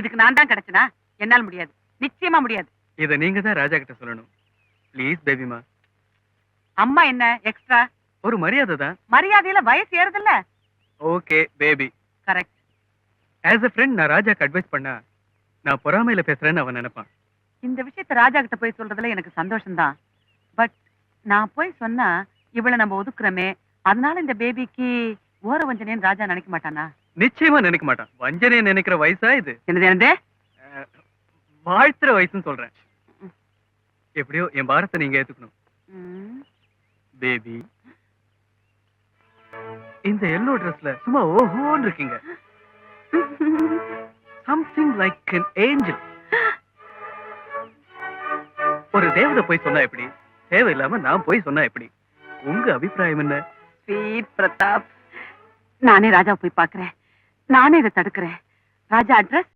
இதுக்கு நான் தான் கிடைச்சனா? என்னால முடியாது, நிச்சயமா முடியாது. இத நீங்க தான் ராஜா கிட்ட சொல்லணும். ப்ளீஸ் பேபிமா. அம்மா என்ன எக்ஸ்ட்ரா? ஒரு மரியாதை தான். மரியாதையில வயசு ஏறுதுல்ல. Okay baby. Correct. As a friend நான் ராஜாக்கு அட்வைஸ் பண்ணா நான் பொறாமையில பேசுறேன்னு அவன் நினைப்பான். இந்த விஷயத்தை ராஜா கிட்ட போய் சொல்றதுல எனக்கு சந்தோஷம்தான். பட் நான் போய் சொன்னா இவளை நம்ம ஒதுக்குறோமே, அதனால இந்த பேபிக்கு ஓர வஞ்சனைன்னு ராஜா நினைக்க மாட்டானா? நிச்சயமா நினைக்க மாட்டான். வஞ்சனையை நினைக்கிற வயசா இது? என்னது என்னது? வாழ்த்துற வயசுன்னு சொல்றேன். எப்படியோ என் பாரத்தை நீங்க ஏத்துக்கணும் பேபி. இந்த எல்லோ ட்ரெஸ்ல சும்மா ஓஹோன்னு இருக்கீங்க. Something like an angel. ஒரு தேவதை போய் சொன்னா எப்படி? தேவையில்லாம நான் போய் சொன்னா எப்படி? உங்க அபிப்பிராயம் என்ன? ஸ்வீட் பிரதாப், நானே ராஜா போய் பாக்குறேன். நானே இதை தடுக்கிறேன். ராஜா அட்ரஸ்